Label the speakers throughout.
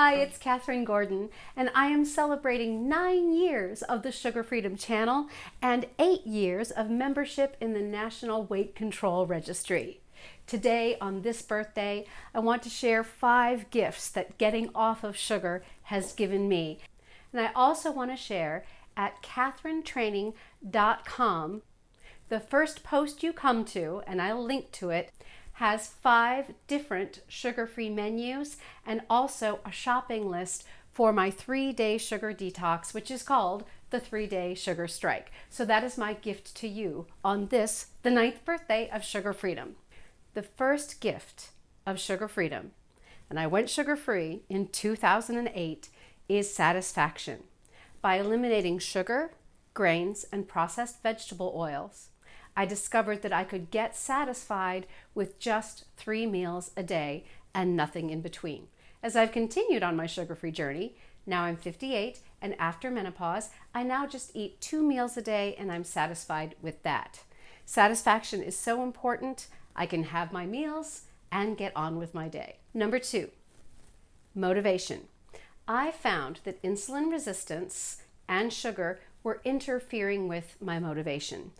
Speaker 1: Hi, it's Catherine Gordon, and I am celebrating 9 years of the Sugar Freedom Channel and 8 years of membership in the National Weight Control Registry. Today, on this birthday, I want to share 5 gifts that getting off of sugar has given me. And I also want to share at catherinetraining.com, the first post you come to, and I'll link to it, has 5 different sugar-free menus and also a shopping list for my 3-day sugar detox, which is called the 3-day sugar strike. So that is my gift to you on this, the 9th birthday of Sugar Freedom. The first gift of Sugar Freedom, and I went sugar-free in 2008, is satisfaction. By eliminating sugar, grains, and processed vegetable oils, I discovered that I could get satisfied with just 3 meals a day and nothing in between. As I've continued on my sugar-free journey, now I'm 58, and after menopause, I now just eat 2 meals a day and I'm satisfied with that. Satisfaction is so important. I can have my meals and get on with my day. Number 2, motivation. I found that insulin resistance and sugar were interfering with my motivation.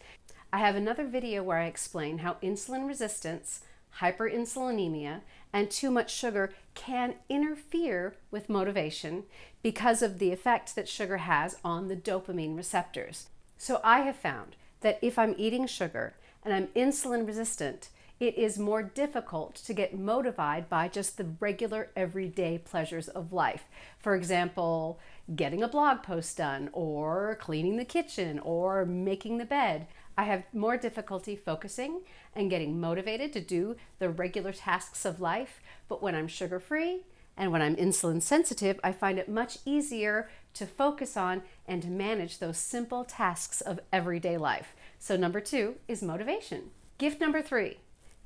Speaker 1: I have another video where I explain how insulin resistance, hyperinsulinemia, and too much sugar can interfere with motivation because of the effect that sugar has on the dopamine receptors. So I have found that if I'm eating sugar and I'm insulin resistant, it is more difficult to get motivated by just the regular everyday pleasures of life. For example, getting a blog post done, or cleaning the kitchen, or making the bed. I have more difficulty focusing and getting motivated to do the regular tasks of life, but when I'm sugar-free and when I'm insulin sensitive, I find it much easier to focus on and to manage those simple tasks of everyday life. So number 2 is motivation. Gift number 3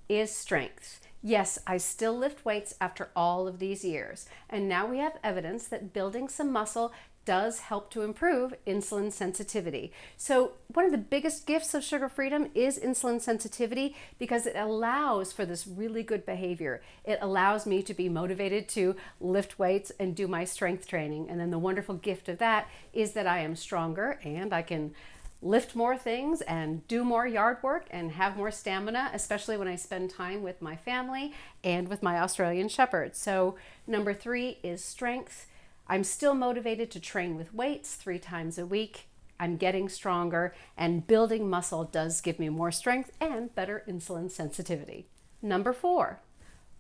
Speaker 1: is strength. Yes, I still lift weights after all of these years, and now we have evidence that building some muscle does help to improve insulin sensitivity. So one of the biggest gifts of sugar freedom is insulin sensitivity, because it allows for this really good behavior. It allows me to be motivated to lift weights and do my strength training. And then the wonderful gift of that is that I am stronger and I can lift more things and do more yard work and have more stamina, especially when I spend time with my family and with my Australian Shepherd. So number 3 is strength. I'm still motivated to train with weights 3 times a week. I'm getting stronger, and building muscle does give me more strength and better insulin sensitivity. Number 4,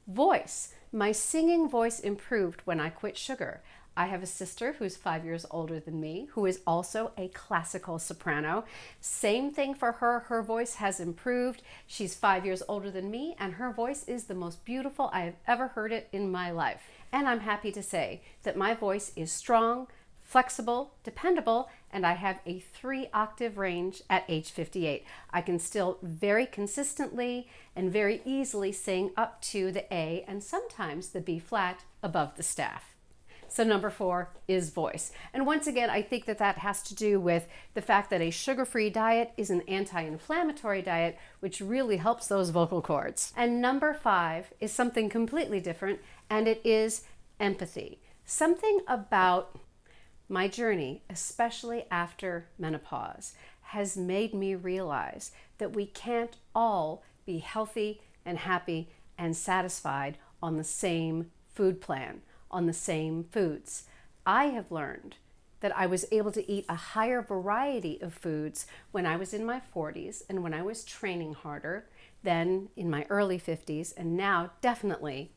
Speaker 1: voice. My singing voice improved when I quit sugar. I have a sister who's 5 years older than me, who is also a classical soprano. Same thing for her. Her voice has improved. She's 5 years older than me, and her voice is the most beautiful I have ever heard it in my life. And I'm happy to say that my voice is strong, flexible, dependable, and I have a 3-octave range at age 58. I can still very consistently and very easily sing up to the A and sometimes the B flat above the staff. So number 4 is voice. And once again, I think that that has to do with the fact that a sugar-free diet is an anti-inflammatory diet, which really helps those vocal cords. And number 5 is something completely different, and it is empathy. Something about my journey, especially after menopause, has made me realize that we can't all be healthy and happy and satisfied on the same food plan, on the same foods. I have learned that I was able to eat a higher variety of foods when I was in my 40s and when I was training harder than in my early 50s, and now definitely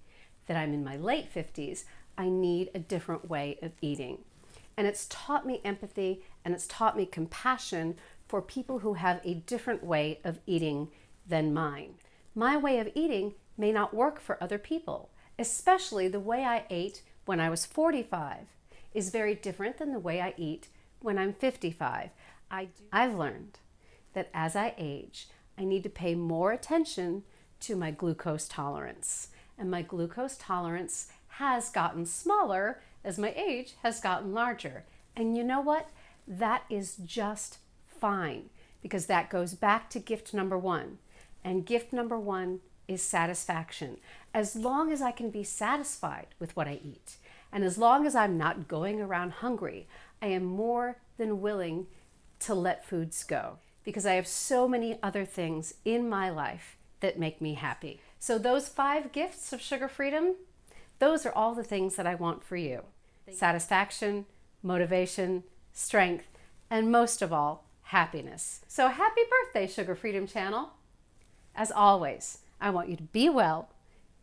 Speaker 1: that I'm in my late 50s, I need a different way of eating. And it's taught me empathy, and it's taught me compassion for people who have a different way of eating than mine. My way of eating may not work for other people. Especially the way I ate when I was 45 is very different than the way I eat when I'm 55. I've learned that as I age, I need to pay more attention to my glucose tolerance. And my glucose tolerance has gotten smaller as my age has gotten larger. And you know what? That is just fine, because that goes back to gift number 1. And gift number 1 is satisfaction. As long as I can be satisfied with what I eat, And as long as I'm not going around hungry, I am more than willing to let foods go because I have so many other things in my life that make me happy. So those 5 gifts of sugar freedom, those are all the things that I want for you. Satisfaction, motivation, strength, and most of all, happiness. So happy birthday, Sugar Freedom Channel. As always, I want you to be well,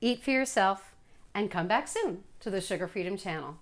Speaker 1: eat for yourself, and come back soon to the Sugar Freedom Channel.